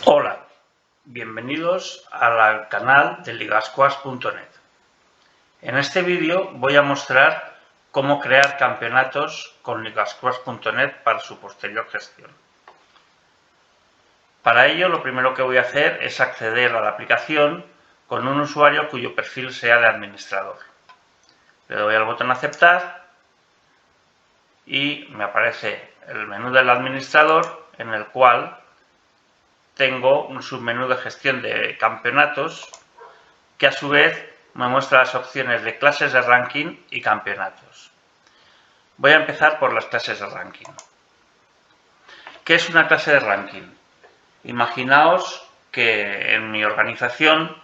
Hola, bienvenidos al canal de ligasquash.net. En este vídeo voy a mostrar cómo crear campeonatos con ligasquash.net para su posterior gestión. Para ello, lo primero que voy a hacer es acceder a la aplicación con un usuario cuyo perfil sea de administrador. Le doy al botón aceptar y me aparece el menú del administrador, en el cual tengo un submenú de gestión de campeonatos que a su vez me muestra las opciones de clases de ranking y campeonatos. Voy a empezar por las clases de ranking. ¿Qué es una clase de ranking? Imaginaos que en mi organización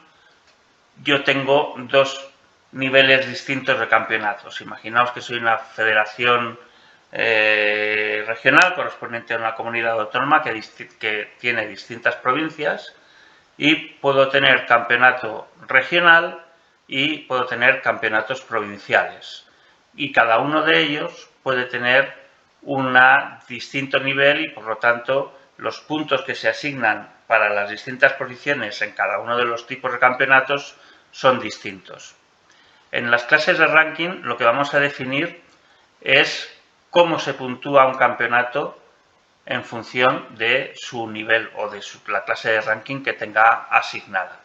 yo tengo dos niveles distintos de campeonatos. Imaginaos que soy una federación regional correspondiente a una comunidad autónoma que tiene distintas provincias, y puedo tener campeonato regional y puedo tener campeonatos provinciales, y cada uno de ellos puede tener un distinto nivel y por lo tanto los puntos que se asignan para las distintas posiciones en cada uno de los tipos de campeonatos son distintos. En las clases de ranking lo que vamos a definir es cómo se puntúa un campeonato en función de su nivel o de la clase de ranking que tenga asignada.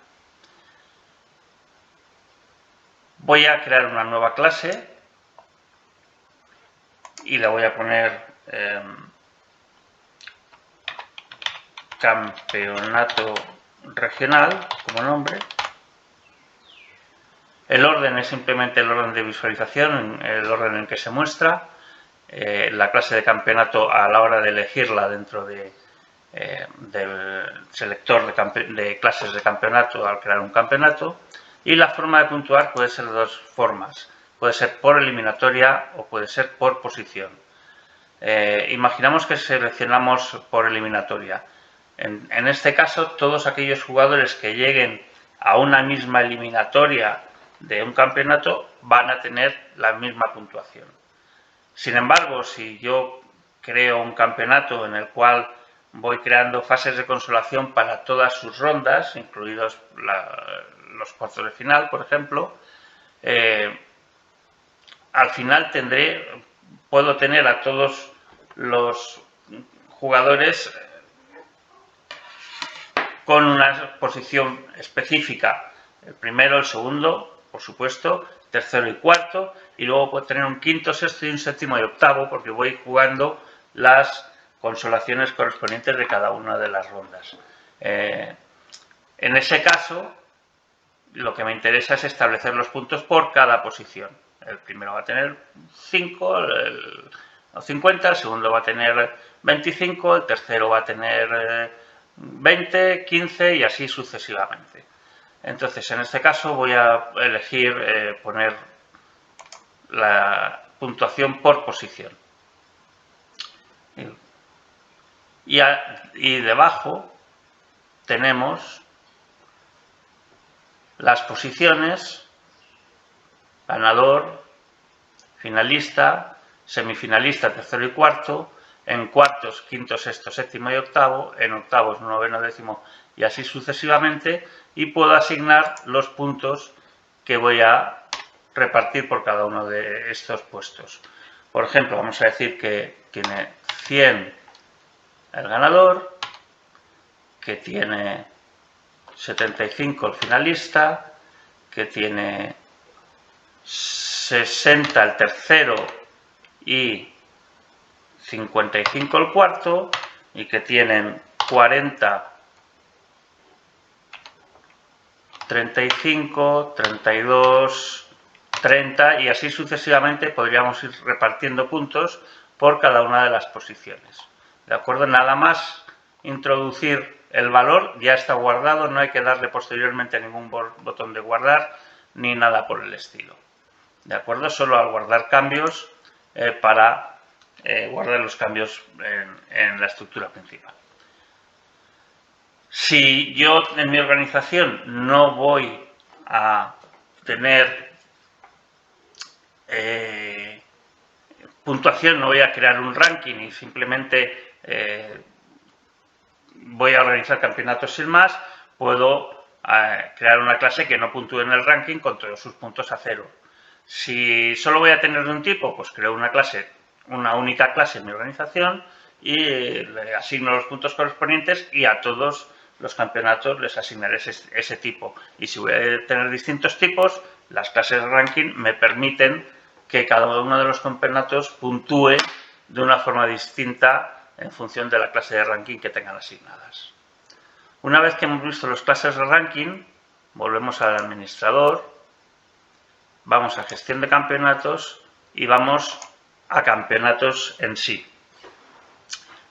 Voy a crear una nueva clase y le voy a poner campeonato regional como nombre. El orden es simplemente el orden de visualización, el orden en que se muestra. La clase de campeonato, a la hora de elegirla dentro del selector de clases de campeonato al crear un campeonato. Y la forma de puntuar puede ser de dos formas. Puede ser por eliminatoria o puede ser por posición. Imaginamos que seleccionamos por eliminatoria. En este caso, todos aquellos jugadores que lleguen a una misma eliminatoria de un campeonato van a tener la misma puntuación. Sin embargo, si yo creo un campeonato en el cual voy creando fases de consolación para todas sus rondas, incluidos los cuartos de final, por ejemplo, al final puedo tener a todos los jugadores con una posición específica, el primero, el segundo, por supuesto, tercero y cuarto, y luego puedo tener un quinto, sexto y un séptimo y octavo, porque voy jugando las consolaciones correspondientes de cada una de las rondas. En ese caso, lo que me interesa es establecer los puntos por cada posición. El primero va a tener 5 o 50, el segundo va a tener 25, el tercero va a tener 20, 15 y así sucesivamente. Entonces, en este caso voy a elegir poner la puntuación por posición. Y debajo tenemos las posiciones: ganador, finalista, semifinalista, tercero y cuarto, en cuartos, quinto, sexto, séptimo y octavo, en octavos, noveno, décimo y así sucesivamente, y puedo asignar los puntos que voy a repartir por cada uno de estos puestos. Por ejemplo, vamos a decir que tiene 100 el ganador, que tiene 75 el finalista, que tiene 60 el tercero y 55 el cuarto, y que tienen 40, 35, 32, 30 y así sucesivamente. Podríamos ir repartiendo puntos por cada una de las posiciones. ¿De acuerdo? Nada más introducir el valor ya está guardado, no hay que darle posteriormente ningún botón de guardar ni nada por el estilo. ¿De acuerdo? Solo al guardar cambios para guardar los cambios en la estructura principal. Si yo en mi organización no voy a tener puntuación, no voy a crear un ranking y simplemente voy a organizar campeonatos sin más, puedo crear una clase que no puntúe en el ranking con todos sus puntos a 0. Si solo voy a tener de un tipo, pues creo una única clase en mi organización y le asigno los puntos correspondientes y a todos los campeonatos les asignaré ese tipo. Y si voy a tener distintos tipos, las clases de ranking me permiten que cada uno de los campeonatos puntúe de una forma distinta en función de la clase de ranking que tengan asignadas. Una vez que hemos visto las clases de ranking, volvemos al administrador, vamos a gestión de campeonatos y vamos a campeonatos en sí.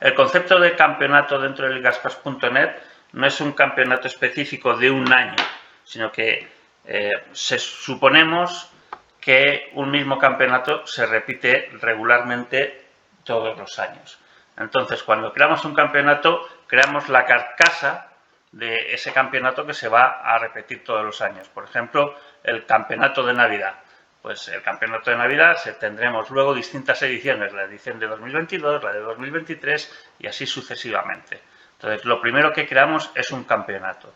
El concepto de campeonato dentro de ligaspass.net no es un campeonato específico de un año, sino que suponemos que un mismo campeonato se repite regularmente todos los años. Entonces, cuando creamos un campeonato, creamos la carcasa de ese campeonato que se va a repetir todos los años. Por ejemplo, el campeonato de Navidad. Pues el campeonato de Navidad tendremos luego distintas ediciones, la edición de 2022, la de 2023 y así sucesivamente. Entonces, lo primero que creamos es un campeonato.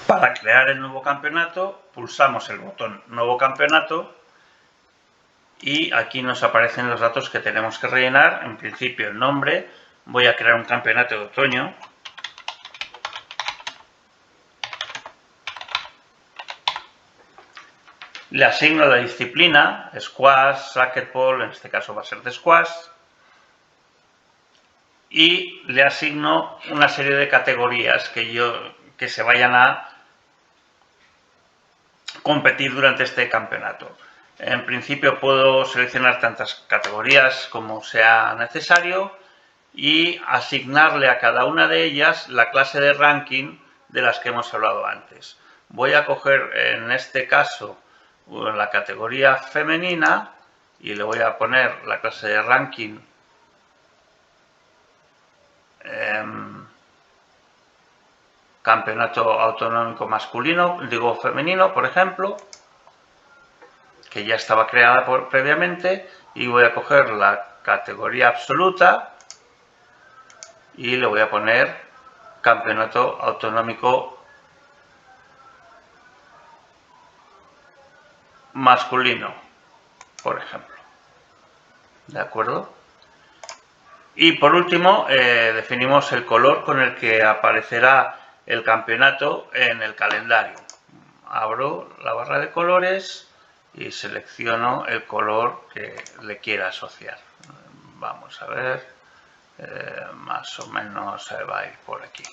Para crear el nuevo campeonato, pulsamos el botón Nuevo campeonato y aquí nos aparecen los datos que tenemos que rellenar. En principio, el nombre. Voy a crear un campeonato de otoño. Le asigno la disciplina, squash, racquetball, en este caso va a ser de squash. Y le asigno una serie de categorías que se vayan a competir durante este campeonato. En principio puedo seleccionar tantas categorías como sea necesario y asignarle a cada una de ellas la clase de ranking de las que hemos hablado antes. Voy a coger en este caso la categoría femenina y le voy a poner la clase de ranking campeonato autonómico masculino, digo femenino, por ejemplo, que ya estaba creada previamente, y voy a coger la categoría absoluta y le voy a poner campeonato autonómico masculino, por ejemplo. ¿De acuerdo? Y por último, definimos el color con el que aparecerá el campeonato en el calendario. Abro la barra de colores y selecciono el color que le quiera asociar. Vamos a ver, más o menos se va a ir por aquí.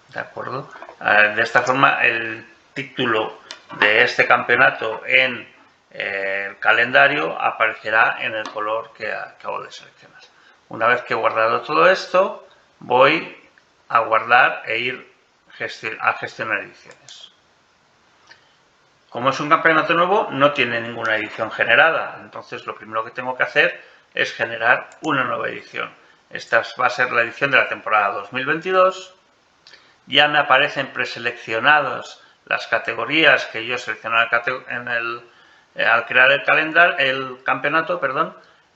¿De acuerdo? De esta forma, el título de este campeonato en el calendario aparecerá en el color que acabo de seleccionar. Una vez que he guardado todo esto, voy a guardar e ir a gestionar ediciones. Como es un campeonato nuevo, no tiene ninguna edición generada, entonces lo primero que tengo que hacer es generar una nueva edición. Esta va a ser la edición de la temporada 2022. Ya me aparecen preseleccionadas las categorías que yo seleccioné al crear el campeonato.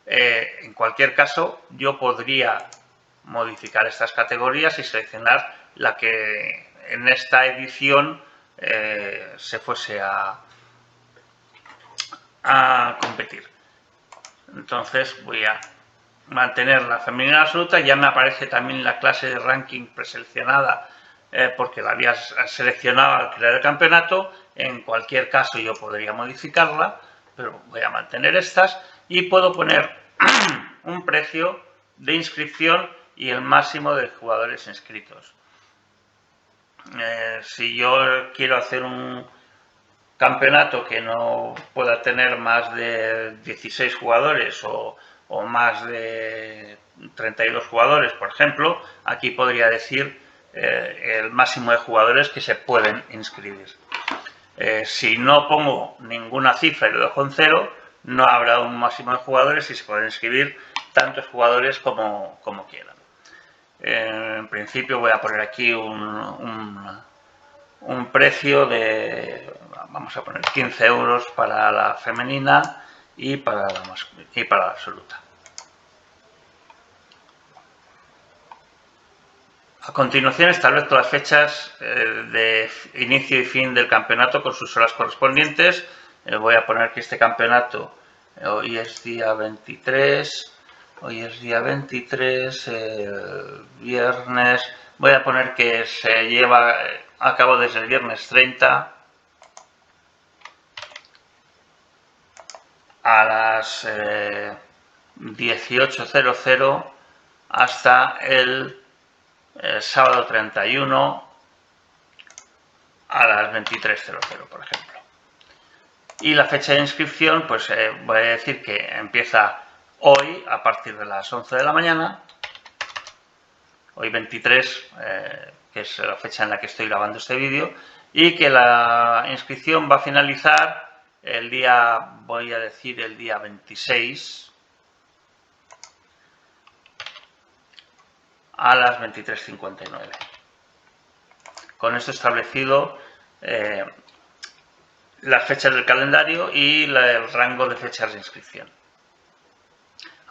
En cualquier caso, yo podría modificar estas categorías y seleccionar la que en esta edición se fuese a competir. Entonces voy a mantener la femenina absoluta. Ya me aparece también la clase de ranking preseleccionada porque la había seleccionado al crear el campeonato. En cualquier caso yo podría modificarla, pero voy a mantener estas y puedo poner un precio de inscripción y el máximo de jugadores inscritos. Si yo quiero hacer un campeonato que no pueda tener más de 16 jugadores o más de 32 jugadores, por ejemplo, aquí podría decir el máximo de jugadores que se pueden inscribir. Si no pongo ninguna cifra y lo dejo en 0, no habrá un máximo de jugadores y se pueden inscribir tantos jugadores como quieran. En principio voy a poner aquí un precio de, vamos a poner 15 euros para la femenina y para la absoluta. A continuación establezco las fechas de inicio y fin del campeonato con sus horas correspondientes. Voy a poner que este campeonato hoy es día 23, viernes. Voy a poner que se lleva a cabo desde el viernes 30 a las 18:00 hasta el sábado 31 a las 23:00, por ejemplo. Y la fecha de inscripción, pues voy a decir que empieza hoy a partir de las 11 de la mañana, hoy 23, que es la fecha en la que estoy grabando este vídeo, y que la inscripción va a finalizar el día, voy a decir el día 26 a las 23:59. Con esto establecido las fechas del calendario y el rango de fechas de inscripción.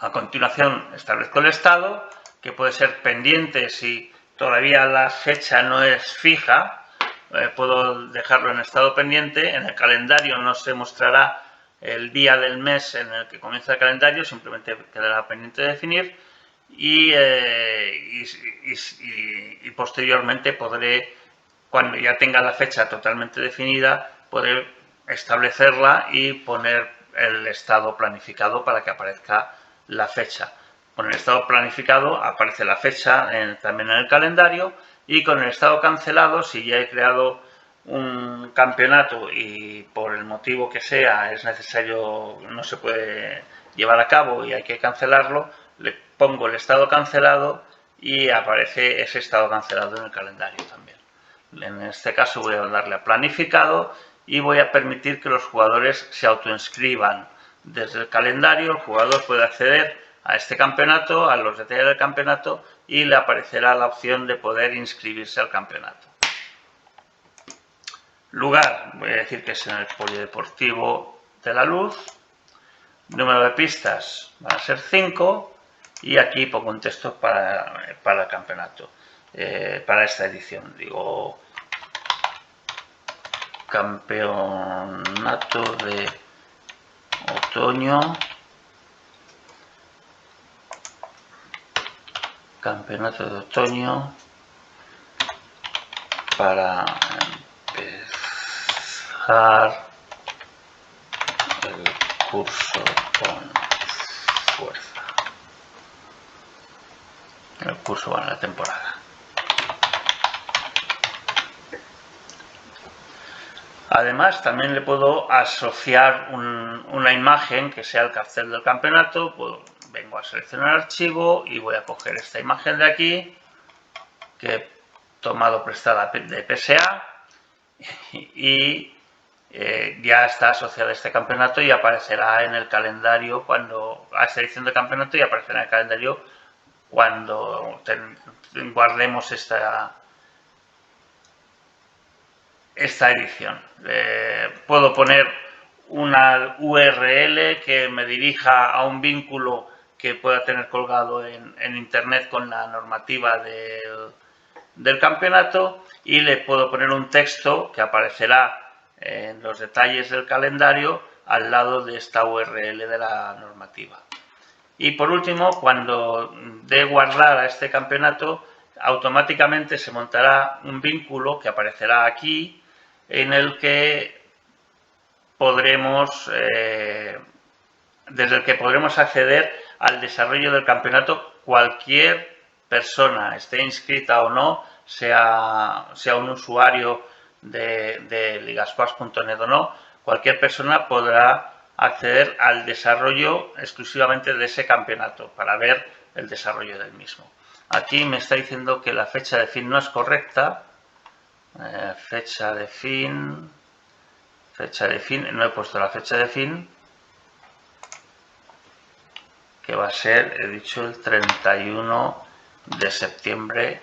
A continuación establezco el estado, que puede ser pendiente si todavía la fecha no es fija. Puedo dejarlo en estado pendiente. En el calendario no se mostrará el día del mes en el que comienza el calendario, simplemente quedará pendiente de definir y posteriormente podré, cuando ya tenga la fecha totalmente definida, poder establecerla y poner el estado planificado para que aparezca la fecha. Con el estado planificado aparece la fecha también en el calendario, y con el estado cancelado, si ya he creado un campeonato y por el motivo que sea es necesario, no se puede llevar a cabo y hay que cancelarlo, le pongo el estado cancelado y aparece ese estado cancelado en el calendario también. En este caso voy a darle a planificado y voy a permitir que los jugadores se autoinscriban. Desde el calendario el jugador puede acceder a este campeonato, a los detalles del campeonato, y le aparecerá la opción de poder inscribirse al campeonato. Lugar, voy a decir que es en el Polideportivo de la Luz. Número de pistas van a ser 5 y aquí pongo un texto para el campeonato, para esta edición. Digo, campeonato de otoño, para empezar el curso con fuerza, la temporada. Además, también le puedo asociar una imagen que sea el cartel del campeonato. Pues vengo a seleccionar archivo y voy a coger esta imagen de aquí, que he tomado prestada de PSA, y ya está asociada a este campeonato y aparecerá en el calendario a esta edición de campeonato, y aparecerá en el calendario cuando guardemos esta edición. Puedo poner una URL que me dirija a un vínculo que pueda tener colgado en internet con la normativa del campeonato, y le puedo poner un texto que aparecerá en los detalles del calendario al lado de esta URL de la normativa. Y por último, cuando dé guardar a este campeonato, automáticamente se montará un vínculo que aparecerá aquí, en el que desde el que podremos acceder al desarrollo del campeonato. Cualquier persona, esté inscrita o no, sea un usuario de ligasquash.net o no, cualquier persona podrá acceder al desarrollo exclusivamente de ese campeonato para ver el desarrollo del mismo. Aquí me está diciendo que la fecha de fin no es correcta. Fecha de fin, no he puesto la fecha de fin, que va a ser, he dicho, el 31 de septiembre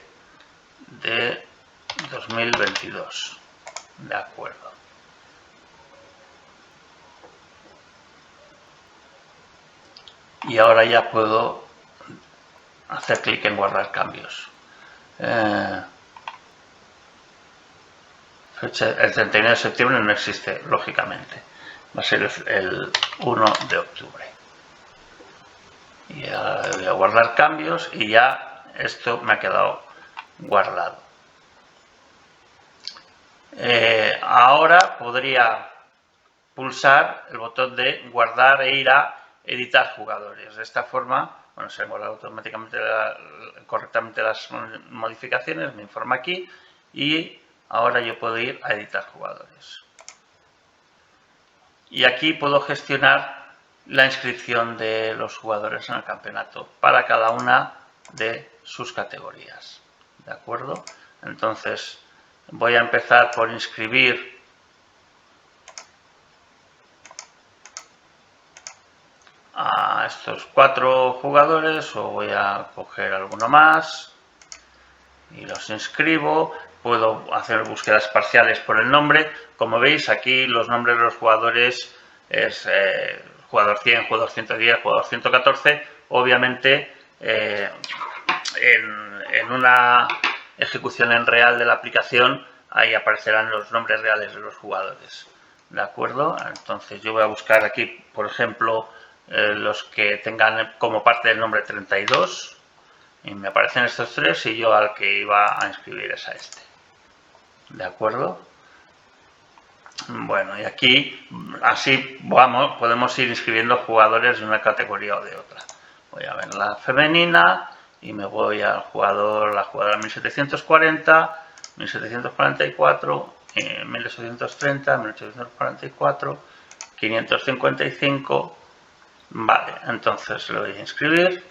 de 2022. De acuerdo. Y ahora ya puedo hacer clic en guardar cambios. Fecha, el 31 de septiembre no existe, lógicamente. Va a ser el 1 de octubre. Y ahora voy a guardar cambios y ya esto me ha quedado guardado. Ahora podría pulsar el botón de guardar e ir a editar jugadores. De esta forma, bueno, se han guardado automáticamente correctamente las modificaciones, me informa aquí, y ahora yo puedo ir a editar jugadores. Y aquí puedo gestionar la inscripción de los jugadores en el campeonato para cada una de sus categorías. ¿De acuerdo? Entonces, voy a empezar por inscribir a estos 4 jugadores, o voy a coger alguno más y los inscribo. Puedo hacer búsquedas parciales por el nombre. Como veis, aquí los nombres de los jugadores es jugador 100, jugador 110, jugador 114. Obviamente, en una ejecución en real de la aplicación, ahí aparecerán los nombres reales de los jugadores. ¿De acuerdo? Entonces yo voy a buscar aquí, por ejemplo, los que tengan como parte del nombre 32, y me aparecen estos 3, y yo al que iba a inscribir es a este. ¿De acuerdo? Bueno, y aquí así podemos ir inscribiendo jugadores de una categoría o de otra. Voy a ver la femenina y me voy al jugador, la jugadora 1740, 1744, 1830, 1844, 555. Vale, entonces le voy a inscribir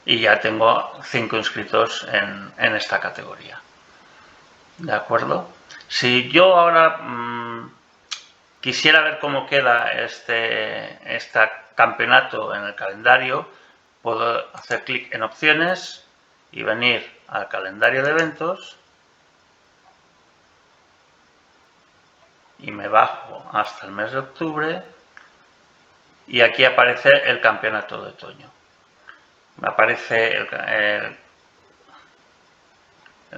y ya tengo 5 inscritos en esta categoría. ¿De acuerdo? Si yo ahora quisiera ver cómo queda este campeonato en el calendario, puedo hacer clic en opciones y venir al calendario de eventos y me bajo hasta el mes de octubre y aquí aparece el campeonato de otoño. Me aparece el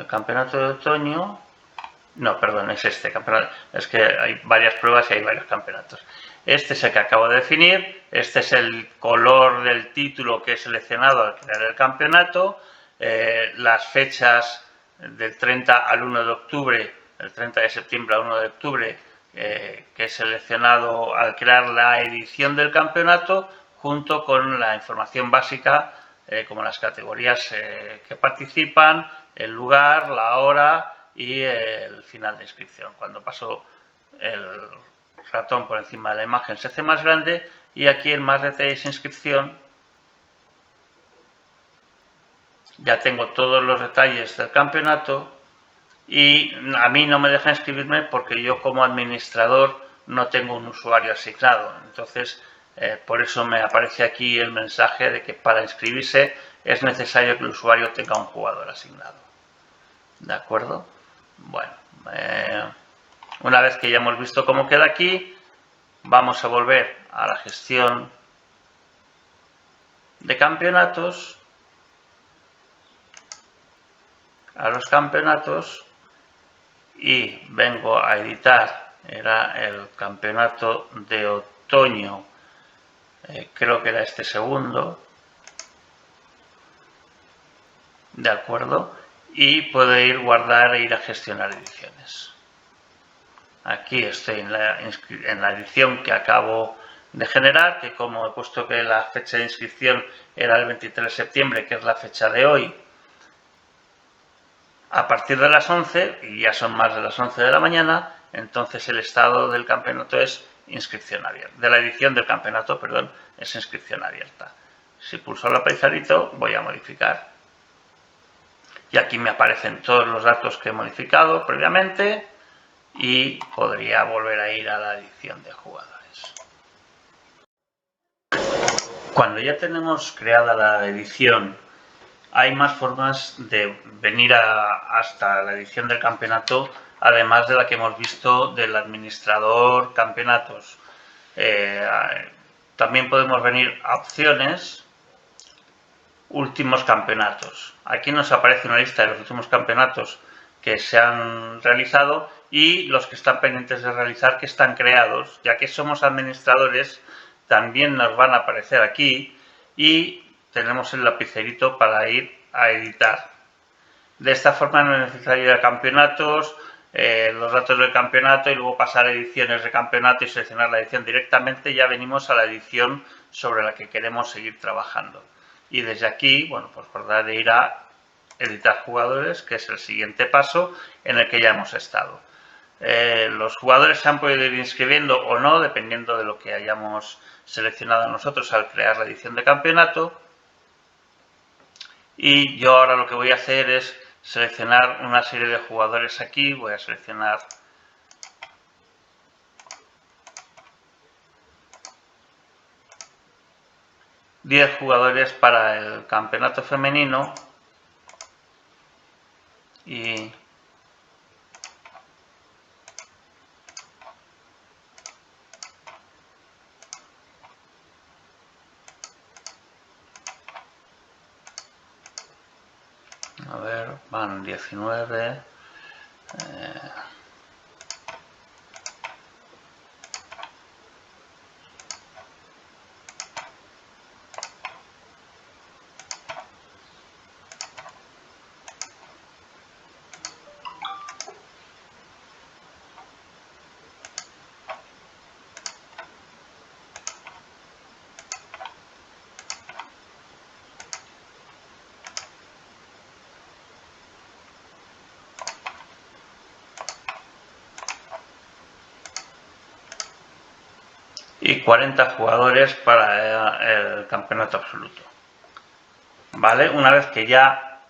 campeonato de otoño. No, perdón, es este campeonato. Es que hay varias pruebas y hay varios campeonatos. Este es el que acabo de definir. Este es el color del título que he seleccionado al crear el campeonato. Las fechas del 30 al 1 de octubre, del 30 de septiembre al 1 de octubre, que he seleccionado al crear la edición del campeonato, junto con la información básica, como las categorías que participan, el lugar, la hora y el final de inscripción. Cuando paso el ratón por encima de la imagen se hace más grande, y aquí en más detalles de inscripción ya tengo todos los detalles del campeonato, y a mí no me deja inscribirme porque yo como administrador no tengo un usuario asignado. Entonces, por eso me aparece aquí el mensaje de que para inscribirse es necesario que el usuario tenga un jugador asignado. ¿De acuerdo? Bueno, una vez que ya hemos visto cómo queda aquí, vamos a volver a la gestión de campeonatos, a los campeonatos, y vengo a editar. Era el campeonato de otoño, creo que era este segundo. ¿De acuerdo? Y puedo ir guardar e ir a gestionar ediciones. Aquí estoy en la edición que acabo de generar, que como he puesto que la fecha de inscripción era el 23 de septiembre, que es la fecha de hoy, a partir de las 11, y ya son más de las 11 de la mañana, entonces el estado del campeonato es inscripción abierta. De la edición del campeonato, perdón, es inscripción abierta. Si pulso el apaisarito, voy a modificar. Y aquí me aparecen todos los datos que he modificado previamente y podría volver a ir a la edición de jugadores. Cuando ya tenemos creada la edición, hay más formas de venir hasta la edición del campeonato, además de la que hemos visto del administrador campeonatos. También podemos venir a opciones últimos campeonatos. Aquí nos aparece una lista de los últimos campeonatos que se han realizado y los que están pendientes de realizar, que están creados. Ya que somos administradores, también nos van a aparecer aquí y tenemos el lapicerito para ir a editar. De esta forma no es necesario ir a campeonatos, los datos del campeonato y luego pasar a ediciones de campeonato y seleccionar la edición directamente. Ya venimos a la edición sobre la que queremos seguir trabajando. Y desde aquí, bueno, pues tratar de ir a editar jugadores, que es el siguiente paso en el que ya hemos estado. Los jugadores se han podido ir inscribiendo o no, dependiendo de lo que hayamos seleccionado nosotros al crear la edición de campeonato. Y yo ahora lo que voy a hacer es seleccionar una serie de jugadores aquí. Voy a seleccionar ...10 jugadores para el campeonato femenino y a ver, van 19. Y 40 jugadores para el campeonato absoluto. Vale, una vez que ya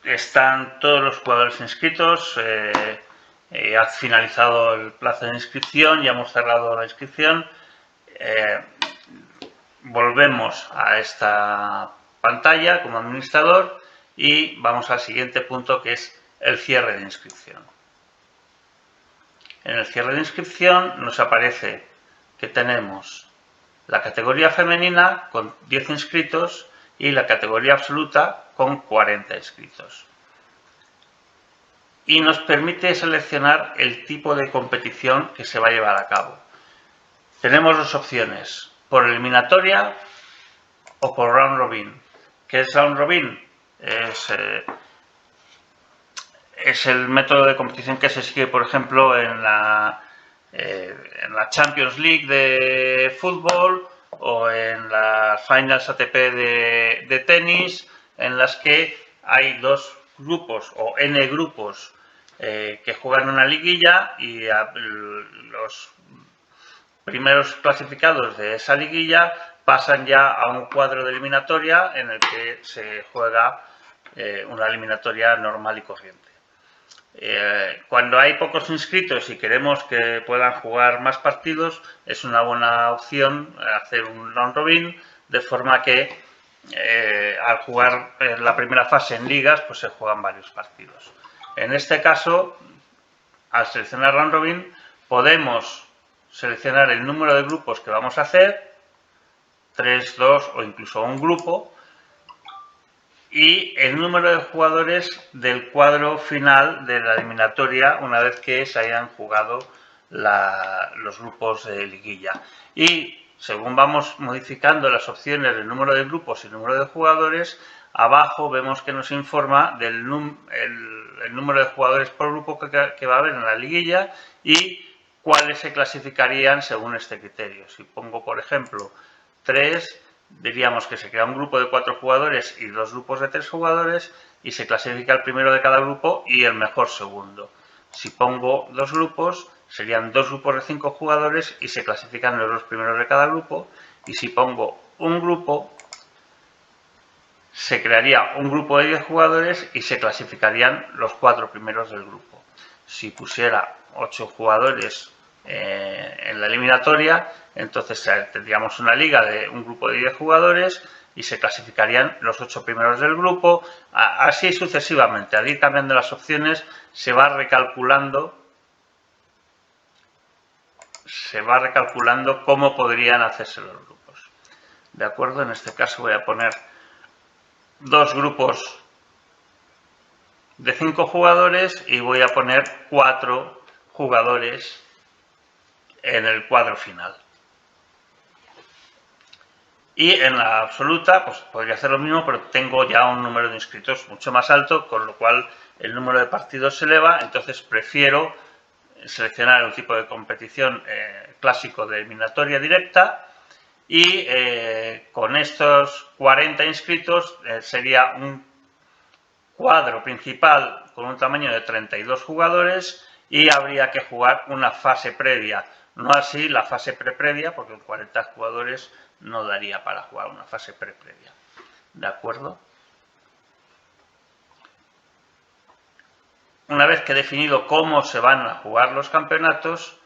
están todos los jugadores inscritos, ha finalizado el plazo de inscripción, ya hemos cerrado la inscripción, volvemos a esta pantalla como administrador y vamos al siguiente punto, que es el cierre de inscripción. En el cierre de inscripción nos aparece que tenemos la categoría femenina con 10 inscritos y la categoría absoluta con 40 inscritos. Y nos permite seleccionar el tipo de competición que se va a llevar a cabo. Tenemos dos opciones, por eliminatoria o por round robin. ¿Qué es round robin? Es el método de competición que se sigue, por ejemplo, en la Champions League de fútbol o en las Finals ATP de tenis, en las que hay dos grupos o n grupos que juegan una liguilla y los primeros clasificados de esa liguilla pasan ya a un cuadro de eliminatoria en el que se juega una eliminatoria normal y corriente. Cuando hay pocos inscritos y queremos que puedan jugar más partidos, es una buena opción hacer un round robin, de forma que al jugar la primera fase en ligas, pues se juegan varios partidos. En este caso, al seleccionar round robin, podemos seleccionar el número de grupos que vamos a hacer, 3, 2 o incluso un grupo, y el número de jugadores del cuadro final de la eliminatoria una vez que se hayan jugado los grupos de liguilla. Y según vamos modificando las opciones del número de grupos y el número de jugadores, abajo vemos que nos informa del el número de jugadores por grupo que va a haber en la liguilla y cuáles se clasificarían según este criterio. Si pongo, por ejemplo, 3, diríamos que se crea un grupo de 4 jugadores y 2 grupos de 3 jugadores y se clasifica el primero de cada grupo y el mejor segundo. Si pongo 2 grupos, serían 2 grupos de 5 jugadores y se clasifican los 2 primeros de cada grupo. Y si pongo un grupo, se crearía un grupo de 10 jugadores y se clasificarían los 4 primeros del grupo. Si pusiera 8 jugadores en la eliminatoria, entonces tendríamos una liga de un grupo de 10 jugadores y se clasificarían los 8 primeros del grupo, así sucesivamente. Al ir cambiando las opciones se va recalculando cómo podrían hacerse los grupos. De acuerdo, en este caso voy a poner 2 grupos de 5 jugadores y voy a poner 4 jugadores en el cuadro final. Y en la absoluta, pues podría hacer lo mismo, pero tengo ya un número de inscritos mucho más alto, con lo cual el número de partidos se eleva, entonces prefiero seleccionar un tipo de competición clásico de eliminatoria directa y con estos 40 inscritos sería un cuadro principal con un tamaño de 32 jugadores y habría que jugar una fase previa, no así la fase pre-previa, porque con 40 jugadores no daría para jugar una fase pre-previa. ¿De acuerdo? Una vez que he definido cómo se van a jugar los campeonatos,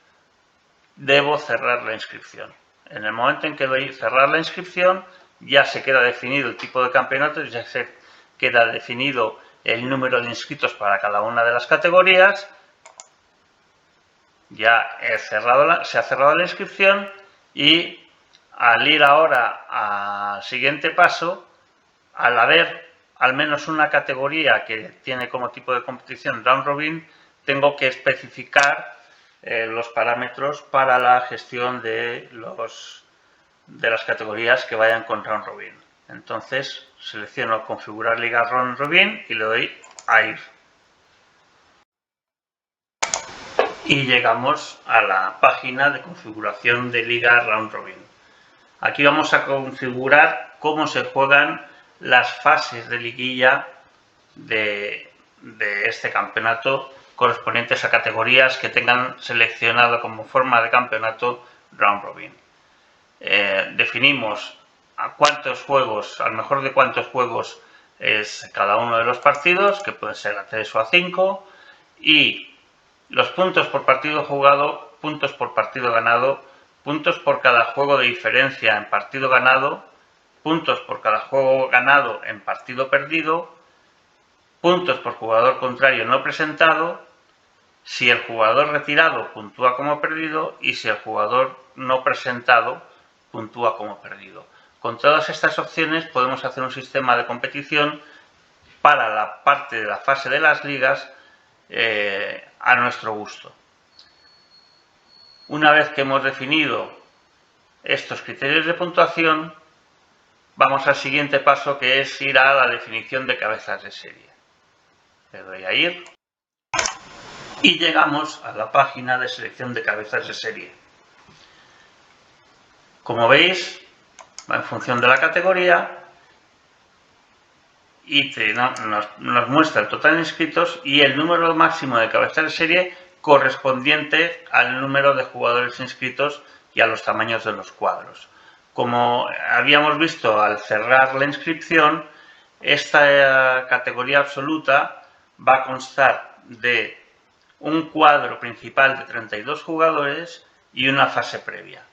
debo cerrar la inscripción. En el momento en que doy cerrar la inscripción, ya se queda definido el tipo de campeonatos, ya se queda definido el número de inscritos para cada una de las categorías. Ya se ha cerrado la inscripción y al ir ahora al siguiente paso, al haber al menos una categoría que tiene como tipo de competición round robin, tengo que especificar los parámetros para la gestión de las categorías que vayan con round robin. Entonces selecciono configurar liga round robin y le doy a ir. Y llegamos a la página de configuración de liga round robin. Aquí vamos a configurar cómo se juegan las fases de liguilla de este campeonato correspondientes a categorías que tengan seleccionado como forma de campeonato round robin. Definimos a cuántos juegos, al mejor de cuántos juegos es cada uno de los partidos, que pueden ser a 3 o a 5, y los puntos por partido jugado, puntos por partido ganado, puntos por cada juego de diferencia en partido ganado, puntos por cada juego ganado en partido perdido, puntos por jugador contrario no presentado, si el jugador retirado puntúa como perdido y si el jugador no presentado puntúa como perdido. Con todas estas opciones podemos hacer un sistema de competición para la parte de la fase de las ligas a nuestro gusto. Una vez que hemos definido estos criterios de puntuación, vamos al siguiente paso, que es ir a la definición de cabezas de serie. Le doy a ir y llegamos a la página de selección de cabezas de serie. Como veis, va en función de la categoría y nos muestra el total de inscritos y el número máximo de cabezas de serie correspondiente al número de jugadores inscritos y a los tamaños de los cuadros. Como habíamos visto al cerrar la inscripción, esta categoría absoluta va a constar de un cuadro principal de 32 jugadores y una fase previa.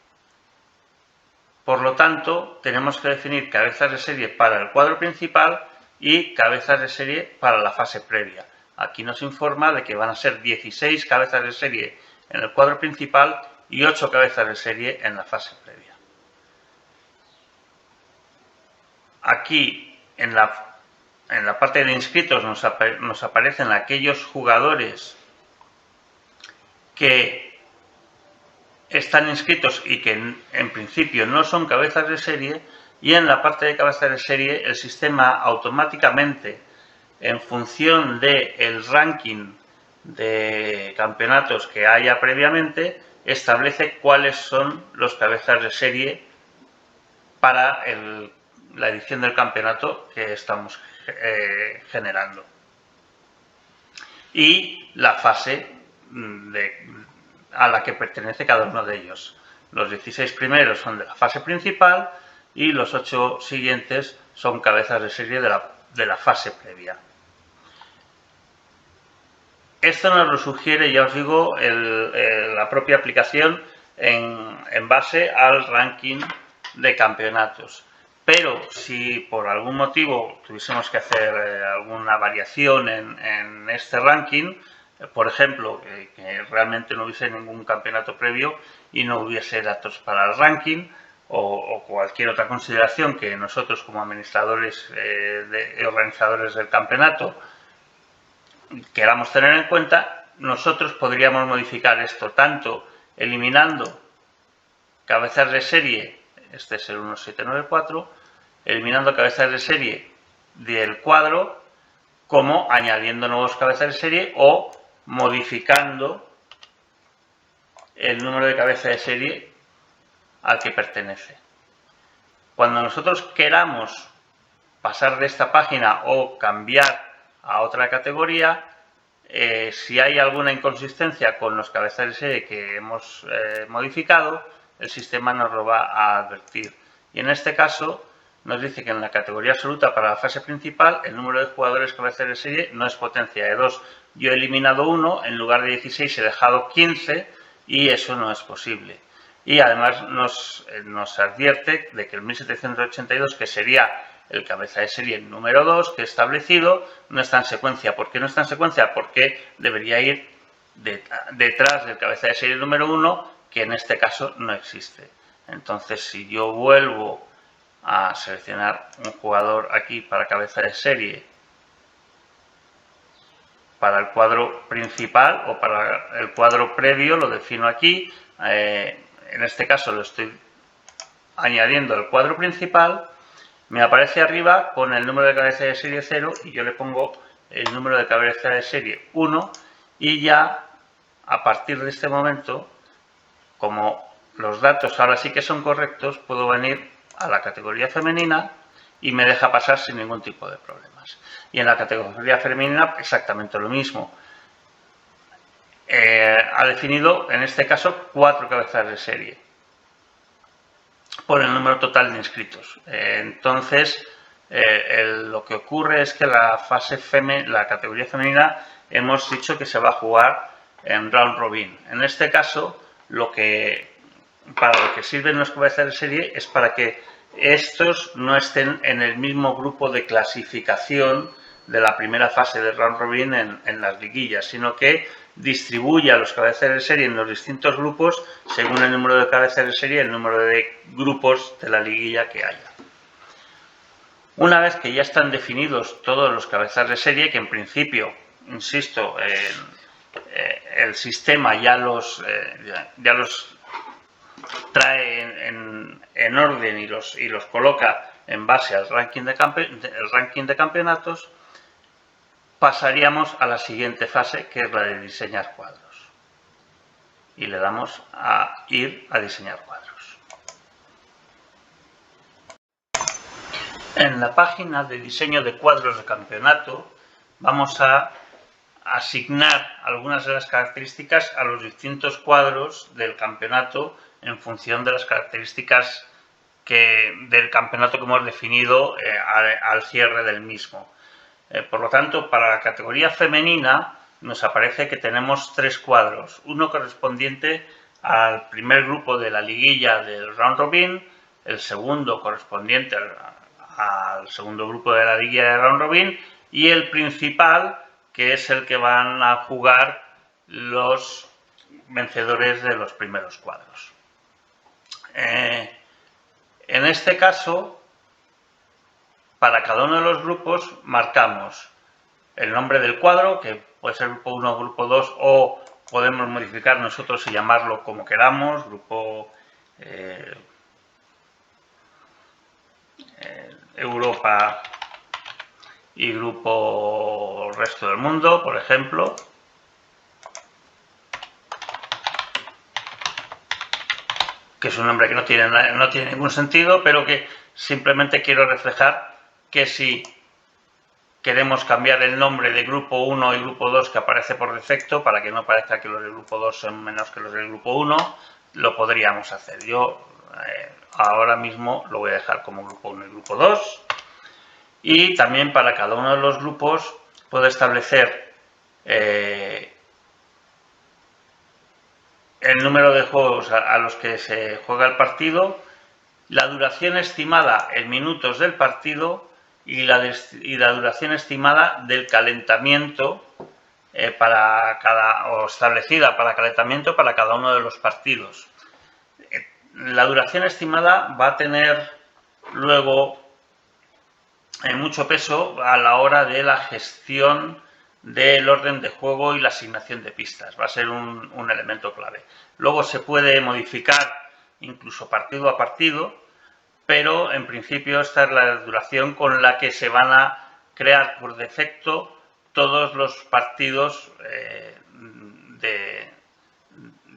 Por lo tanto, tenemos que definir cabezas de serie para el cuadro principal y cabezas de serie para la fase previa. Aquí nos informa de que van a ser 16 cabezas de serie en el cuadro principal y 8 cabezas de serie en la fase previa. Aquí en la parte de inscritos nos aparecen aquellos jugadores que están inscritos y que en principio no son cabezas de serie, y en la parte de cabezas de serie el sistema automáticamente, en función del ranking de campeonatos que haya previamente, establece cuáles son los cabezas de serie para la edición del campeonato que estamos generando. Y la fase a la que pertenece cada uno de ellos. Los 16 primeros son de la fase principal y los 8 siguientes son cabezas de serie de la fase previa. Esto nos lo sugiere, ya os digo, la propia aplicación en base al ranking de campeonatos. Pero si por algún motivo tuviésemos que hacer alguna variación en este ranking, por ejemplo, que realmente no hubiese ningún campeonato previo y no hubiese datos para el ranking, o cualquier otra consideración que nosotros como administradores y organizadores del campeonato queramos tener en cuenta, nosotros podríamos modificar esto tanto eliminando cabezas de serie, este es el 1794, eliminando cabezas de serie del cuadro, como añadiendo nuevos cabezas de serie o modificando el número de cabezas de serie al que pertenece. Cuando nosotros queramos pasar de esta página o cambiar a otra categoría, si hay alguna inconsistencia con los cabezas de serie que hemos modificado, el sistema nos lo va a advertir. Y en este caso nos dice que en la categoría absoluta para la fase principal el número de jugadores cabezas de serie no es potencia de 2. Yo he eliminado 1, en lugar de 16 he dejado 15 y eso no es posible. Y además nos advierte de que el 1782, que sería el cabeza de serie número 2 que he establecido, no está en secuencia. ¿Por qué no está en secuencia? Porque debería ir detrás del cabeza de serie número 1, que en este caso no existe. Entonces, si yo vuelvo a seleccionar un jugador aquí para cabeza de serie, para el cuadro principal o para el cuadro previo, lo defino aquí. En este caso lo estoy añadiendo al cuadro principal. Me aparece arriba con el número de cabeza de serie 0 y yo le pongo el número de cabeza de serie 1 y ya a partir de este momento, como los datos ahora sí que son correctos, puedo venir a la categoría femenina y me deja pasar sin ningún tipo de problemas. Y en la categoría femenina exactamente lo mismo. Ha definido en este caso 4 cabezas de serie por el número total de inscritos. Entonces, lo que ocurre es que la categoría femenina hemos dicho que se va a jugar en round robin. En este caso, para lo que sirven los cabezas de serie es para que estos no estén en el mismo grupo de clasificación de la primera fase de round robin en las liguillas, sino que distribuye a los cabezas de serie en los distintos grupos según el número de cabezas de serie y el número de grupos de la liguilla que haya. Una vez que ya están definidos todos los cabezas de serie, que en principio, insisto, el sistema ya los trae en orden y los coloca en base al ranking de campeonatos, pasaríamos a la siguiente fase, que es la de diseñar cuadros. Y le damos a ir a diseñar cuadros. En la página de diseño de cuadros de campeonato vamos a asignar algunas de las características a los distintos cuadros del campeonato en función de las características del campeonato que hemos definido al cierre del mismo. Por lo tanto, para la categoría femenina nos aparece que tenemos 3 cuadros, uno correspondiente al primer grupo de la liguilla del round robin, el segundo correspondiente al segundo grupo de la liguilla del round robin y el principal, que es el que van a jugar los vencedores de los primeros cuadros. En este caso, para cada uno de los grupos marcamos el nombre del cuadro, que puede ser grupo 1 o grupo 2, o podemos modificar nosotros y llamarlo como queramos, grupo Europa y grupo resto del mundo, por ejemplo. Que es un nombre que no tiene ningún sentido, pero que simplemente quiero reflejar que si queremos cambiar el nombre de grupo 1 y grupo 2 que aparece por defecto, para que no parezca que los del grupo 2 son menos que los del grupo 1, lo podríamos hacer. Yo ahora mismo lo voy a dejar como grupo 1 y grupo 2. Y también para cada uno de los grupos puedo establecer el número de juegos a los que se juega el partido, la duración estimada en minutos del partido y la duración estimada del calentamiento establecida para calentamiento para cada uno de los partidos. la duración estimada va a tener luego mucho peso a la hora de la gestión del orden de juego y la asignación de pistas. Va a ser un elemento clave. Luego se puede modificar incluso partido a partido, pero en principio esta es la duración con la que se van a crear por defecto todos los partidos de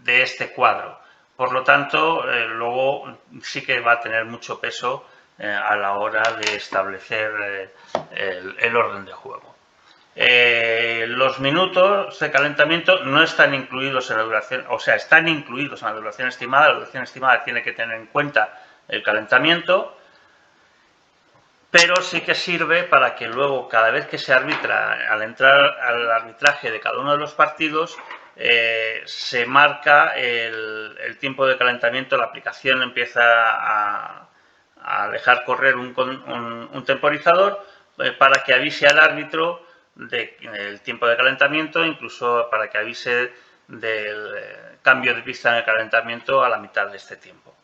este cuadro. Por lo tanto, luego sí que va a tener mucho peso a la hora de establecer el orden de juego. Los minutos de calentamiento no están incluidos en la duración, o sea, están incluidos en la duración estimada. La duración estimada tiene que tener en cuenta el calentamiento, pero sí que sirve para que luego, cada vez que se arbitra, al entrar al arbitraje de cada uno de los partidos, se marca el tiempo de calentamiento. La aplicación empieza a dejar correr un temporizador para que avise al árbitro del tiempo de calentamiento, incluso para que avise del cambio de pista en el calentamiento a la mitad de este tiempo.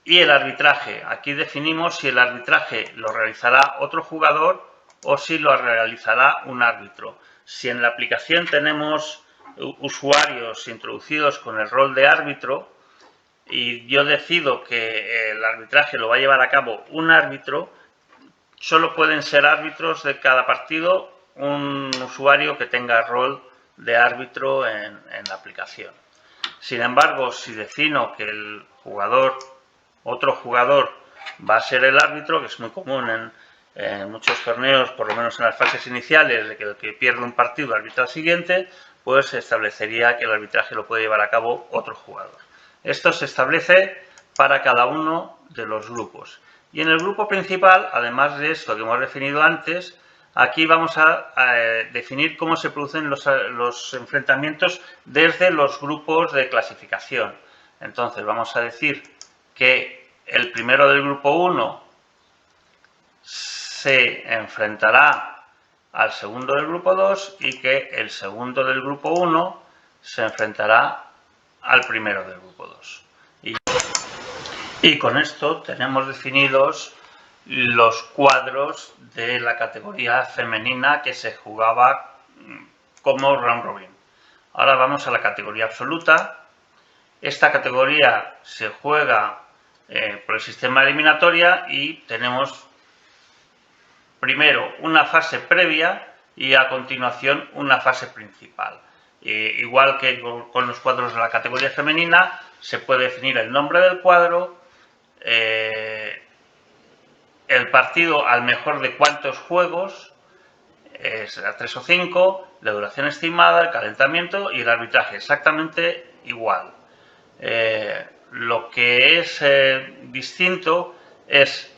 Y el arbitraje, aquí definimos si el arbitraje lo realizará otro jugador o si lo realizará un árbitro. Si en la aplicación tenemos usuarios introducidos con el rol de árbitro y yo decido que el arbitraje lo va a llevar a cabo un árbitro, solo pueden ser árbitros de cada partido un usuario que tenga rol de árbitro en la aplicación. Sin embargo, si defino que el otro jugador va a ser el árbitro, que es muy común en muchos torneos, por lo menos en las fases iniciales, de que el que pierde un partido arbitra al siguiente, pues se establecería que el arbitraje lo puede llevar a cabo otro jugador. Esto se establece para cada uno de los grupos. Y en el grupo principal, además de esto que hemos definido antes, aquí vamos a definir cómo se producen los enfrentamientos desde los grupos de clasificación. Entonces vamos a decir que el primero del grupo 1 se enfrentará al segundo del grupo 2 y que el segundo del grupo 1 se enfrentará al primero del grupo 2. Y con esto tenemos definidos los cuadros de la categoría femenina que se jugaba como round robin. Ahora vamos a la categoría absoluta. Esta categoría se juega por el sistema de eliminatoria y tenemos primero una fase previa y a continuación una fase principal. Igual que con los cuadros de la categoría femenina, se puede definir el nombre del cuadro, el partido al mejor de cuántos juegos, es a 3 o 5, la duración estimada, el calentamiento y el arbitraje, exactamente igual. Lo que es distinto es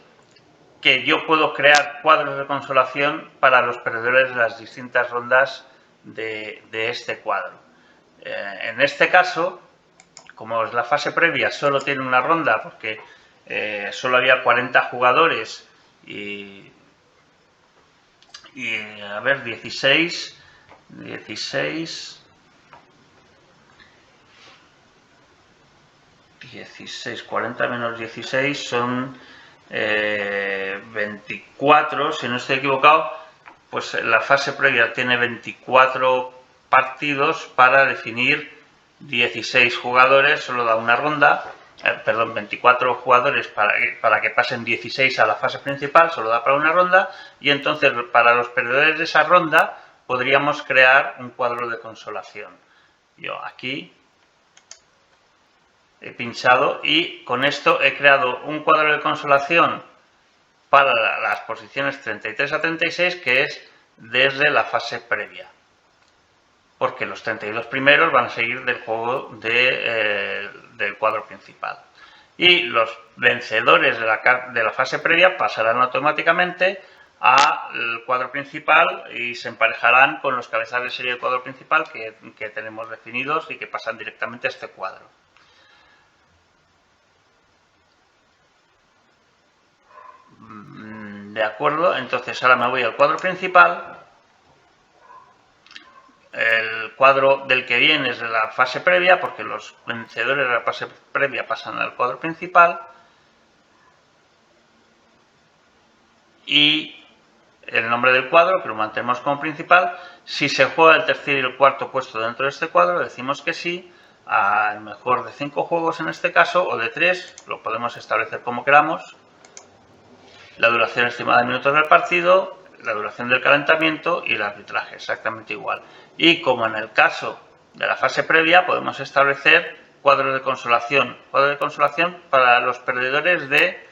que yo puedo crear cuadros de consolación para los perdedores de las distintas rondas de este cuadro. En este caso, como es la fase previa, solo tiene una ronda porque solo había 40 jugadores y a ver, 40 menos 16 son 24, si no estoy equivocado, pues la fase previa tiene 24 partidos para definir 16 jugadores, solo da una ronda, 24 jugadores para que pasen 16 a la fase principal, solo da para una ronda, y entonces para los perdedores de esa ronda podríamos crear un cuadro de consolación. Yo aquí he pinchado y con esto he creado un cuadro de consolación para las posiciones 33 a 36, que es desde la fase previa, porque los 32 primeros van a seguir del juego del cuadro principal. Y los vencedores de la fase previa pasarán automáticamente al cuadro principal y se emparejarán con los cabezas de serie del cuadro principal que tenemos definidos y que pasan directamente a este cuadro. De acuerdo, entonces ahora me voy al cuadro principal. El cuadro del que viene es de la fase previa, porque los vencedores de la fase previa pasan al cuadro principal. Y el nombre del cuadro, que lo mantenemos como principal. Si se juega el tercer y el cuarto puesto dentro de este cuadro, decimos que sí, al mejor de 5 juegos en este caso, o de 3, lo podemos establecer como queramos. La duración estimada en minutos del partido, la duración del calentamiento y el arbitraje, exactamente igual. Y como en el caso de la fase previa, podemos establecer cuadros de consolación. Cuadro de consolación para los perdedores de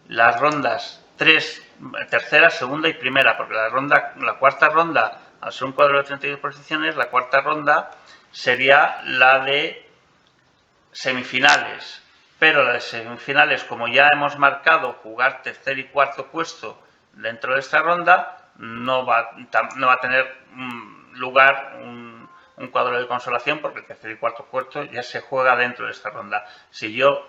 las rondas 3, tercera, segunda y primera, porque la cuarta ronda, al ser un cuadro de 32 posiciones, la cuarta ronda sería la de semifinales. Pero la de semifinales, como ya hemos marcado jugar tercer y cuarto puesto dentro de esta ronda, no va a tener lugar un cuadro de consolación, porque el tercer y cuarto puesto ya se juega dentro de esta ronda. Si yo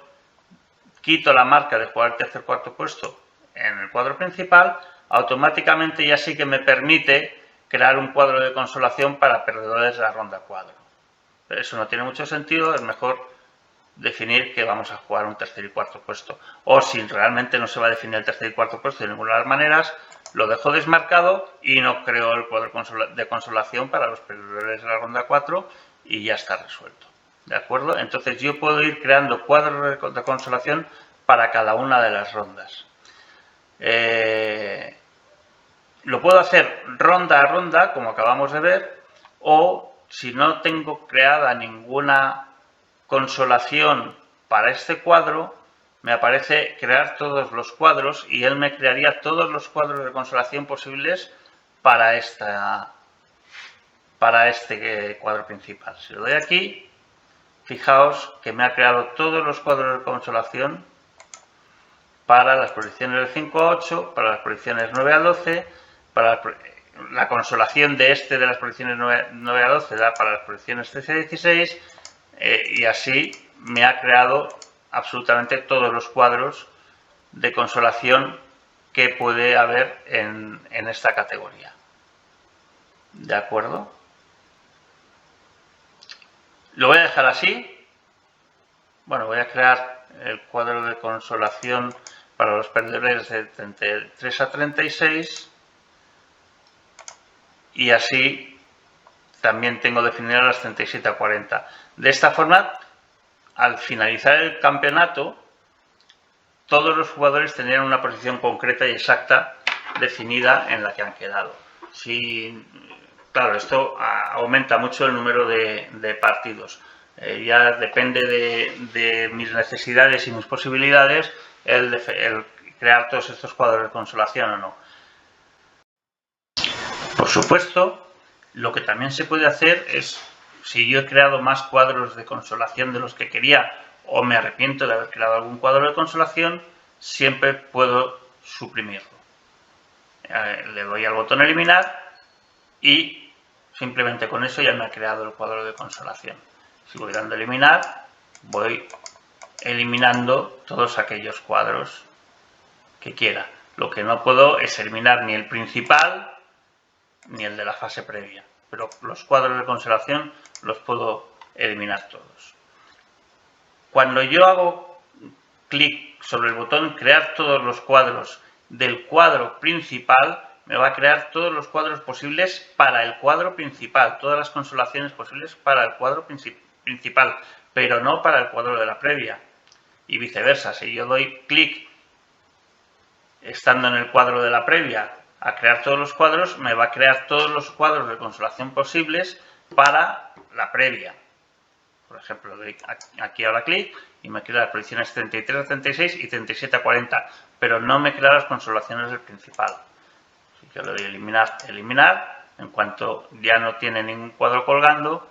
quito la marca de jugar tercer y cuarto puesto en el cuadro principal, automáticamente ya sí que me permite crear un cuadro de consolación para perdedores de la ronda cuadro. Pero eso no tiene mucho sentido, es mejor definir que vamos a jugar un tercer y cuarto puesto. O si realmente no se va a definir el tercer y cuarto puesto de ninguna de las maneras, lo dejo desmarcado y no creo el cuadro de consolación para los perdedores de la ronda 4 y ya está resuelto. ¿De acuerdo? Entonces yo puedo ir creando cuadros de consolación para cada una de las rondas. Lo puedo hacer ronda a ronda, como acabamos de ver, o si no tengo creada ninguna consolación para este cuadro, me aparece crear todos los cuadros y él me crearía todos los cuadros de consolación posibles para este cuadro principal. Si lo doy aquí, fijaos que me ha creado todos los cuadros de consolación para las posiciones del 5 a 8, para las posiciones 9 a 12, para la consolación de las posiciones 9 a 12 da para las posiciones 13 a 16, y así me ha creado absolutamente todos los cuadros de consolación que puede haber en esta categoría. ¿De acuerdo? Lo voy a dejar así. Bueno, voy a crear el cuadro de consolación para los perdedores de 33 a 36 y así también tengo definidas las 37 a 40. De esta forma, al finalizar el campeonato, todos los jugadores tendrían una posición concreta y exacta definida en la que han quedado. Claro, esto aumenta mucho el número de partidos. Ya depende de mis necesidades y mis posibilidades el crear todos estos cuadros de consolación o no. Por supuesto, lo que también se puede hacer es, si yo he creado más cuadros de consolación de los que quería o me arrepiento de haber creado algún cuadro de consolación, siempre puedo suprimirlo. Le doy al botón eliminar y simplemente con eso ya me ha creado el cuadro de consolación. Si voy dando a eliminar, voy eliminando todos aquellos cuadros que quiera. Lo que no puedo es eliminar ni el principal ni el de la fase previa, pero los cuadros de consolación los puedo eliminar todos. Cuando yo hago clic sobre el botón crear todos los cuadros del cuadro principal, me va a crear todos los cuadros posibles para el cuadro principal, todas las consolaciones posibles para el cuadro principal, pero no para el cuadro de la previa. Y viceversa, si yo doy clic estando en el cuadro de la previa a crear todos los cuadros, me va a crear todos los cuadros de consolación posibles para la previa. Por ejemplo, doy aquí ahora clic y me crea las posiciones 33 a 36 y 37 a 40, pero no me crea las consolaciones del principal. Así que le doy eliminar, eliminar. En cuanto ya no tiene ningún cuadro colgando,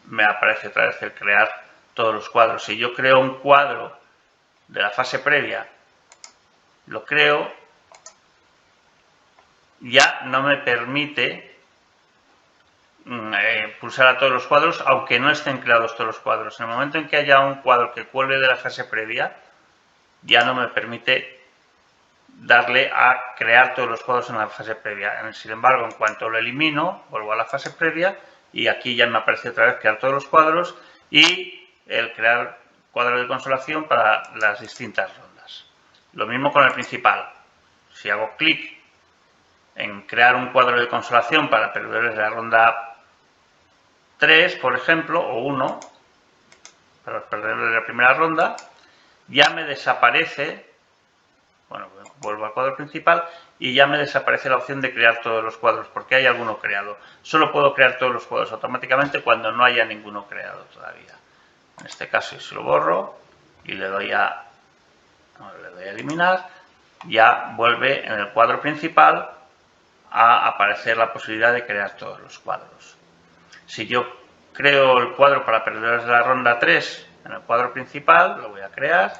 me aparece otra vez el crear todos los cuadros. Si yo creo un cuadro de la fase previa, lo creo, ya no me permite pulsar a todos los cuadros, aunque no estén creados todos los cuadros. En el momento en que haya un cuadro que cuelgue de la fase previa, ya no me permite darle a crear todos los cuadros en la fase previa. Sin embargo, en cuanto lo elimino, vuelvo a la fase previa y aquí ya me aparece otra vez crear todos los cuadros y el crear cuadro de consolación para las distintas rondas. Lo mismo con el principal. Si hago clic en crear un cuadro de consolación para perdedores de la ronda 3, por ejemplo, o 1, para los perdedores de la primera ronda, ya me desaparece, bueno, vuelvo al cuadro principal y ya me desaparece la opción de crear todos los cuadros, porque hay alguno creado. Solo puedo crear todos los cuadros automáticamente cuando no haya ninguno creado todavía. En este caso, si lo borro y le doy a eliminar, ya vuelve en el cuadro principal a aparecer la posibilidad de crear todos los cuadros. Si yo creo el cuadro para perdedores de la ronda 3 en el cuadro principal, lo voy a crear.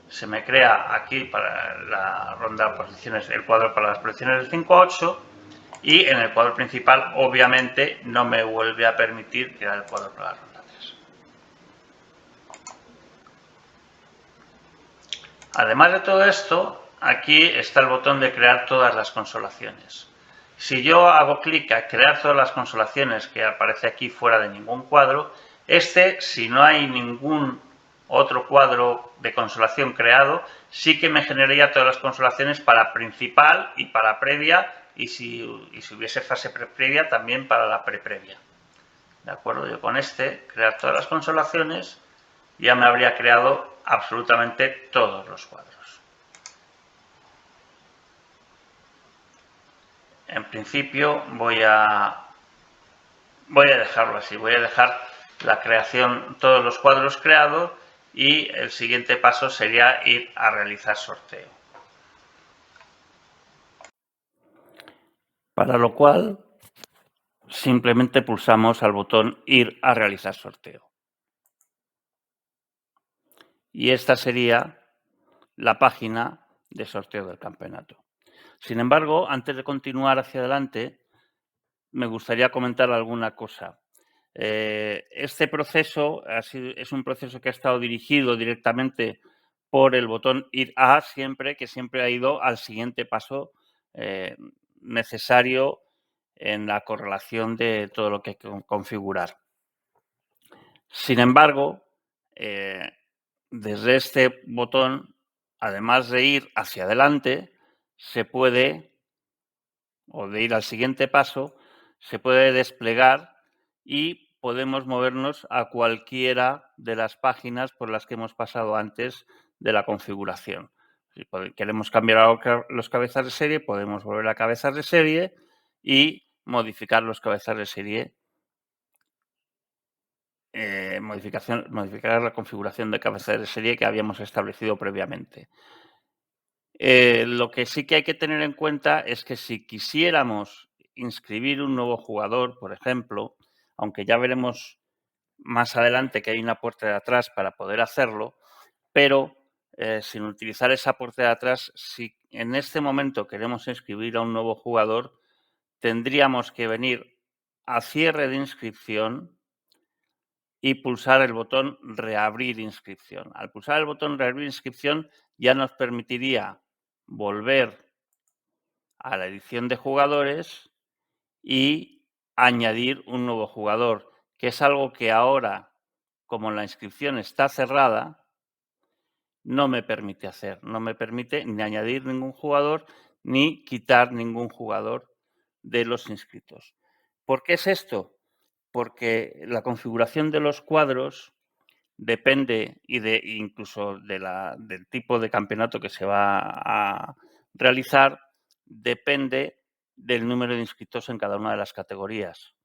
Se me crea aquí para la ronda de posiciones el cuadro para las posiciones del 5 a 8 y en el cuadro principal obviamente no me vuelve a permitir crear el cuadro para la ronda 3. Además de todo esto, aquí está el botón de crear todas las consolaciones. Si yo hago clic a crear todas las consolaciones que aparece aquí fuera de ningún cuadro, si no hay ningún otro cuadro de consolación creado, sí que me generaría todas las consolaciones para principal y para previa, y si hubiese fase previa, también para la preprevia. ¿De acuerdo? Yo con crear todas las consolaciones, ya me habría creado absolutamente todos los cuadros. En principio voy a dejarlo así, voy a dejar la creación, todos los cuadros creados y el siguiente paso sería ir a realizar sorteo. Para lo cual simplemente pulsamos al botón ir a realizar sorteo. Y esta sería la página de sorteo del campeonato. Sin embargo, antes de continuar hacia adelante, me gustaría comentar alguna cosa. Este proceso es un proceso que ha estado dirigido directamente por el botón ir a que siempre ha ido al siguiente paso necesario en la correlación de todo lo que hay que configurar. Sin embargo, desde este botón, además de ir hacia adelante, o de ir al siguiente paso, se puede desplegar y podemos movernos a cualquiera de las páginas por las que hemos pasado antes de la configuración. Si queremos cambiar los cabezas de serie, podemos volver a cabezas de serie y modificar los cabezas de serie, modificar la configuración de cabezas de serie que habíamos establecido previamente. Lo que sí que hay que tener en cuenta es que si quisiéramos inscribir un nuevo jugador, por ejemplo, aunque ya veremos más adelante que hay una puerta de atrás para poder hacerlo, pero sin utilizar esa puerta de atrás, si en este momento queremos inscribir a un nuevo jugador, tendríamos que venir a cierre de inscripción y pulsar el botón reabrir inscripción. Al pulsar el botón reabrir inscripción ya nos permitiría volver a la edición de jugadores y añadir un nuevo jugador, que es algo que ahora, como la inscripción está cerrada, no me permite hacer. No me permite ni añadir ningún jugador ni quitar ningún jugador de los inscritos. ¿Por qué es esto? Porque la configuración de los cuadros depende incluso del tipo de campeonato que se va a realizar, depende del número de inscritos en cada una de las categorías.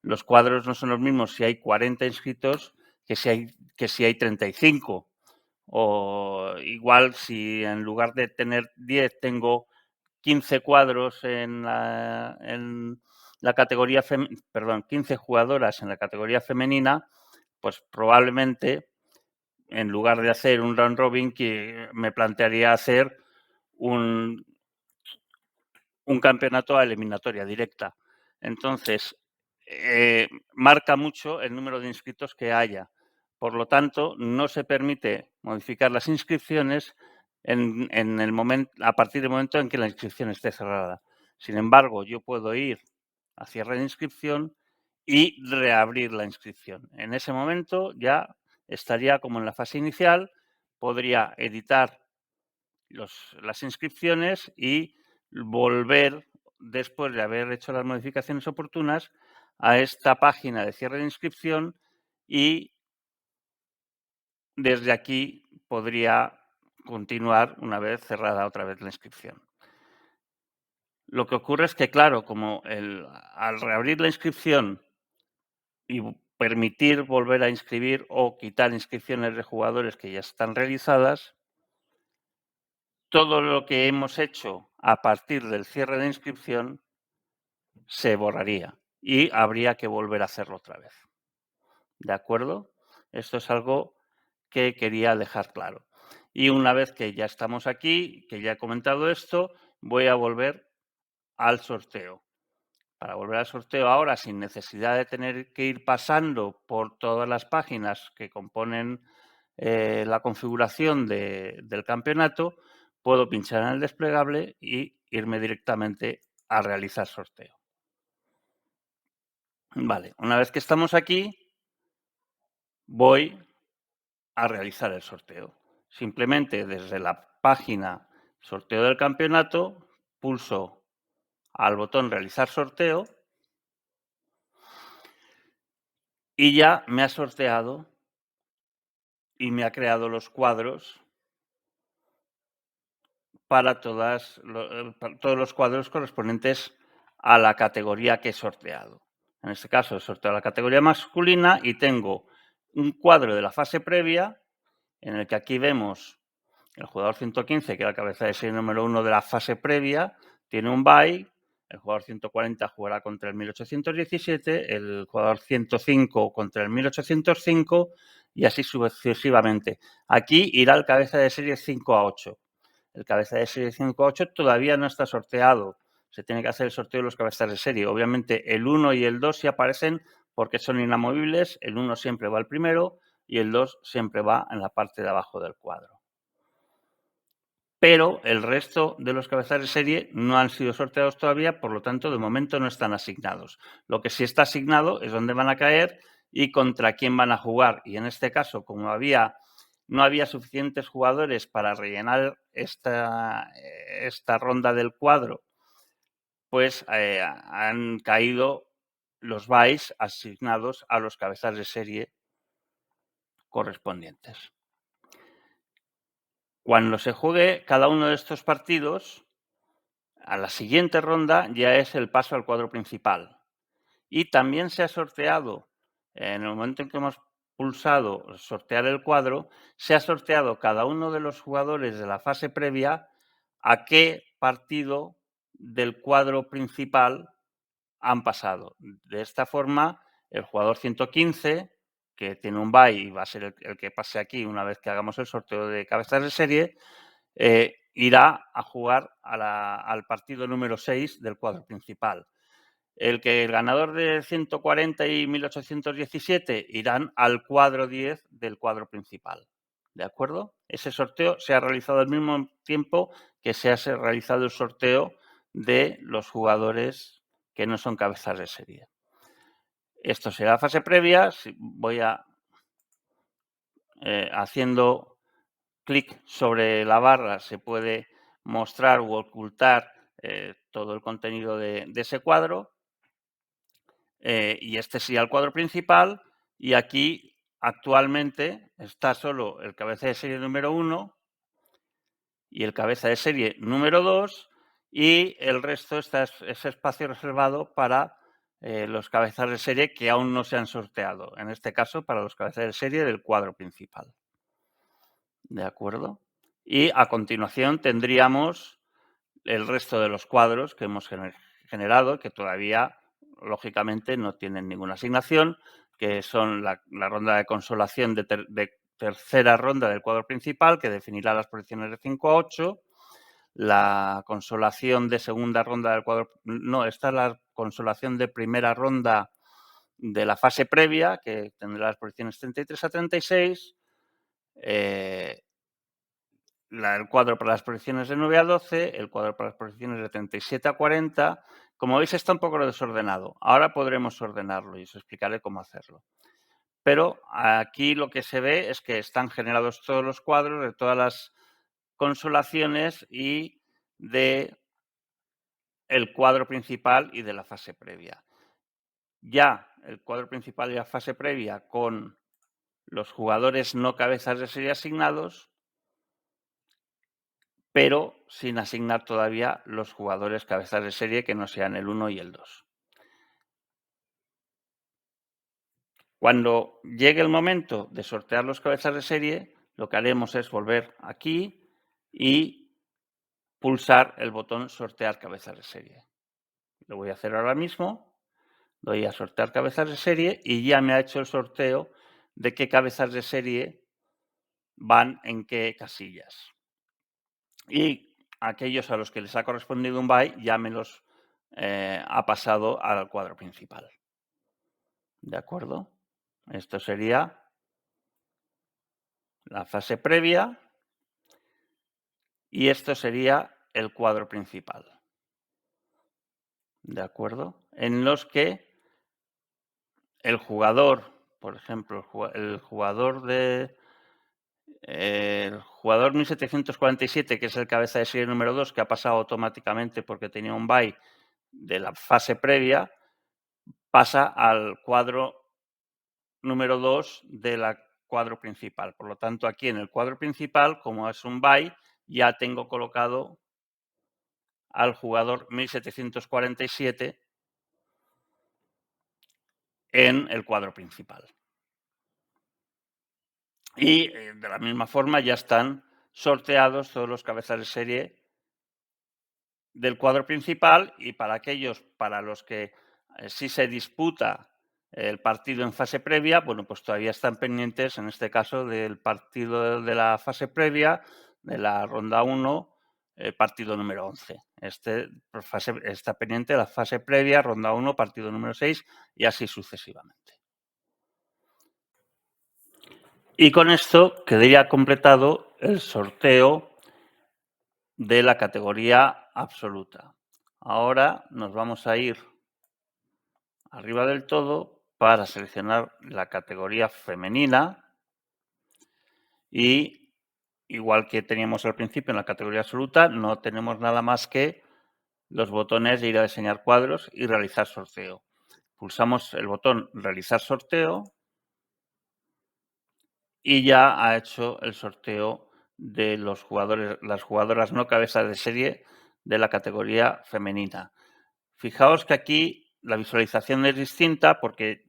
Los cuadros no son los mismos si hay 40 inscritos que si hay 35. O igual si en lugar de tener 10 tengo 15 cuadros en la categoría 15 jugadoras en la categoría femenina, pues probablemente en lugar de hacer un round robin que me plantearía hacer un campeonato a eliminatoria directa. Entonces, marca mucho el número de inscritos que haya. Por lo tanto, no se permite modificar las inscripciones a partir del momento en que la inscripción esté cerrada. Sin embargo, yo puedo ir a cierre de inscripción y reabrir la inscripción. En ese momento ya estaría como en la fase inicial, podría editar las inscripciones y volver, después de haber hecho las modificaciones oportunas, a esta página de cierre de inscripción y desde aquí podría continuar una vez cerrada otra vez la inscripción. Lo que ocurre es que, claro, como al reabrir la inscripción y permitir volver a inscribir o quitar inscripciones de jugadores que ya están realizadas, todo lo que hemos hecho a partir del cierre de inscripción se borraría y habría que volver a hacerlo otra vez. ¿De acuerdo? Esto es algo que quería dejar claro. Y una vez que ya estamos aquí, que ya he comentado esto, voy a volver al sorteo. Para volver al sorteo ahora, sin necesidad de tener que ir pasando por todas las páginas que componen la configuración del campeonato, puedo pinchar en el desplegable y irme directamente a realizar sorteo. Vale, una vez que estamos aquí, voy a realizar el sorteo. Simplemente desde la página sorteo del campeonato, pulso al botón realizar sorteo y ya me ha sorteado y me ha creado los cuadros para todos los cuadros correspondientes a la categoría que he sorteado. En este caso he sorteado la categoría masculina y tengo un cuadro de la fase previa en el que aquí vemos el jugador 115, que era la cabeza de serie número 1 de la fase previa, tiene un bye. El jugador 140 jugará contra el 1817, el jugador 105 contra el 1805 y así sucesivamente. Aquí irá el cabeza de serie 5 a 8. El cabeza de serie 5 a 8 todavía no está sorteado. Se tiene que hacer el sorteo de los cabezas de serie. Obviamente el 1 y el 2 sí aparecen porque son inamovibles. El 1 siempre va al primero y el 2 siempre va en la parte de abajo del cuadro. Pero el resto de los cabezas de serie no han sido sorteados todavía, por lo tanto, de momento no están asignados. Lo que sí está asignado es dónde van a caer y contra quién van a jugar. Y en este caso, como no había suficientes jugadores para rellenar esta ronda del cuadro, pues han caído los bytes asignados a los cabezas de serie correspondientes. Cuando se juegue cada uno de estos partidos, a la siguiente ronda ya es el paso al cuadro principal. Y también se ha sorteado, en el momento en que hemos pulsado sortear el cuadro, se ha sorteado cada uno de los jugadores de la fase previa a qué partido del cuadro principal han pasado. De esta forma, el jugador 115, que tiene un bye y va a ser el que pase aquí una vez que hagamos el sorteo de cabezas de serie, irá a jugar al partido número 6 del cuadro principal. El ganador de 140 y 1817 irán al cuadro 10 del cuadro principal. ¿De acuerdo? Ese sorteo se ha realizado al mismo tiempo que se ha realizado el sorteo de los jugadores que no son cabezas de serie. Esto será la fase previa. Voy haciendo clic sobre la barra, se puede mostrar u ocultar todo el contenido de ese cuadro. Y este sería el cuadro principal. Y aquí actualmente está solo el cabeza de serie número 1 y el cabeza de serie número 2 y el resto está ese espacio reservado para los cabezas de serie que aún no se han sorteado. En este caso, para los cabezas de serie del cuadro principal. ¿De acuerdo? Y a continuación tendríamos el resto de los cuadros que hemos generado, que todavía, lógicamente, no tienen ninguna asignación, que son la ronda de consolación de tercera ronda del cuadro principal, que definirá las posiciones de 5 a 8, la consolación de segunda ronda del cuadro... No, esta es la consolación de primera ronda de la fase previa, que tendrá las posiciones 33 a 36, el cuadro para las posiciones de 9 a 12, el cuadro para las posiciones de 37 a 40. Como veis, está un poco desordenado. Ahora podremos ordenarlo y os explicaré cómo hacerlo. Pero aquí lo que se ve es que están generados todos los cuadros de todas las consolaciones y de el cuadro principal y de la fase previa. Ya el cuadro principal y la fase previa con los jugadores no cabezas de serie asignados, pero sin asignar todavía los jugadores cabezas de serie que no sean el 1 y el 2. Cuando llegue el momento de sortear los cabezas de serie, lo que haremos es volver aquí y pulsar el botón sortear cabezas de serie. Lo voy a hacer ahora mismo. Doy a sortear cabezas de serie y ya me ha hecho el sorteo de qué cabezas de serie van en qué casillas. Y aquellos a los que les ha correspondido un byte ya me los ha pasado al cuadro principal. ¿De acuerdo? Esto sería la fase previa y esto sería el cuadro principal. ¿De acuerdo? En los que el jugador, por ejemplo, el jugador 1747, que es el cabeza de serie número 2, que ha pasado automáticamente porque tenía un byte de la fase previa, pasa al cuadro número 2 del cuadro principal. Por lo tanto, aquí en el cuadro principal, como es un byte, ya tengo colocado al jugador 1747 en el cuadro principal. Y de la misma forma ya están sorteados todos los cabezas de serie del cuadro principal, y para aquellos para los que sí se disputa el partido en fase previa, bueno, pues todavía están pendientes, en este caso, del partido de la fase previa, de la ronda 1, partido número 11. Está pendiente de la fase previa, ronda 1, partido número 6 y así sucesivamente. Y con esto quedaría completado el sorteo de la categoría absoluta. Ahora nos vamos a ir arriba del todo para seleccionar la categoría femenina y, igual que teníamos al principio en la categoría absoluta, no tenemos nada más que los botones de ir a diseñar cuadros y realizar sorteo. Pulsamos el botón realizar sorteo y ya ha hecho el sorteo de los jugadores, las jugadoras no cabezas de serie de la categoría femenina. Fijaos que aquí la visualización es distinta porque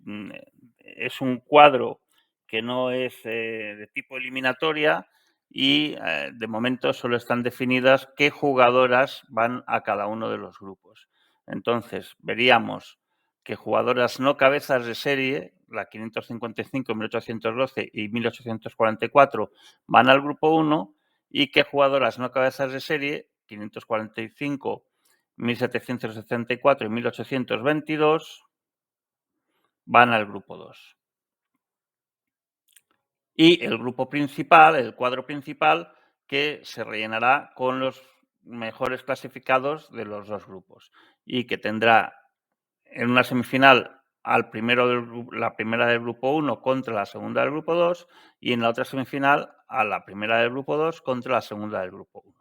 es un cuadro que no es de tipo eliminatoria y de momento solo están definidas qué jugadoras van a cada uno de los grupos. Entonces, veríamos que jugadoras no cabezas de serie, la 555, 1812 y 1844, van al grupo 1, y que jugadoras no cabezas de serie, 545, 1774 y 1822, van al grupo 2. Y el grupo principal, el cuadro principal, que se rellenará con los mejores clasificados de los dos grupos y que tendrá en una semifinal la primera del grupo 1 contra la segunda del grupo 2 y en la otra semifinal a la primera del grupo 2 contra la segunda del grupo 1.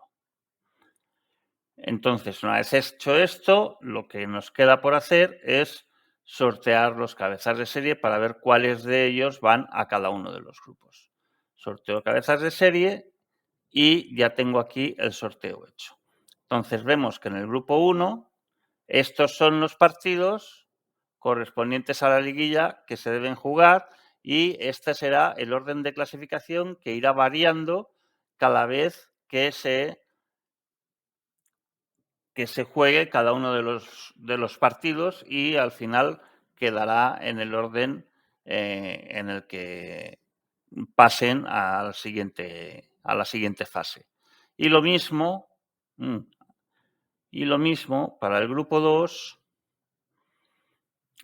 Entonces, una vez hecho esto, lo que nos queda por hacer es sortear los cabezas de serie para ver cuáles de ellos van a cada uno de los grupos. Sorteo cabezas de serie y ya tengo aquí el sorteo hecho. Entonces, vemos que en el grupo 1, estos son los partidos correspondientes a la liguilla que se deben jugar y este será el orden de clasificación que irá variando cada vez que se juegue cada uno de los partidos y al final quedará en el orden en el que pasen a la siguiente fase. Y lo mismo para el grupo 2.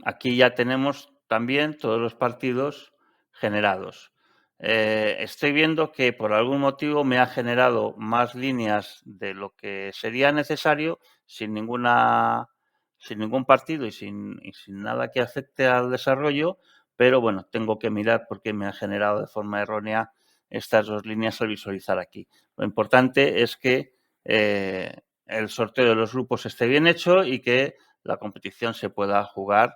Aquí ya tenemos también todos los partidos generados. estoy viendo que por algún motivo me ha generado más líneas de lo que sería necesario sin ningún partido y sin nada que afecte al desarrollo, pero bueno, tengo que mirar por qué me ha generado de forma errónea estas 2 líneas al visualizar aquí. Lo importante es que el sorteo de los grupos esté bien hecho y que la competición se pueda jugar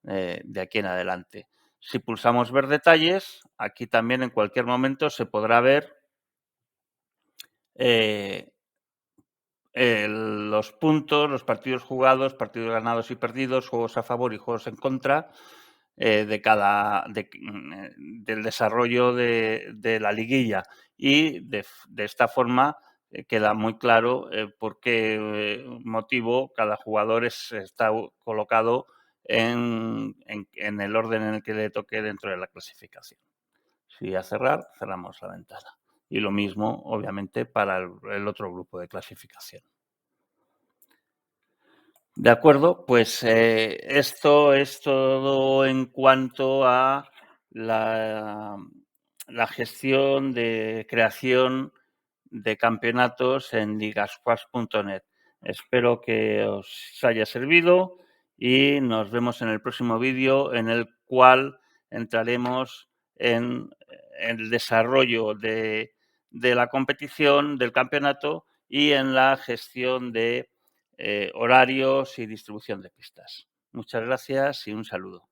de aquí en adelante. Si pulsamos ver detalles, aquí también en cualquier momento se podrá ver los puntos, los partidos jugados, partidos ganados y perdidos, juegos a favor y juegos en contra del desarrollo de la liguilla. Y de esta forma queda muy claro por qué motivo cada jugador está colocado en el orden en el que le toque dentro de la clasificación. Si a cerrar, cerramos la ventana. Y lo mismo, obviamente, para el otro grupo de clasificación. De acuerdo, pues esto es todo en cuanto a la gestión de creación de campeonatos en ligasquash.net. Espero que os haya servido y nos vemos en el próximo vídeo en el cual entraremos en el desarrollo de la competición, del campeonato y en la gestión de horarios y distribución de pistas. Muchas gracias y un saludo.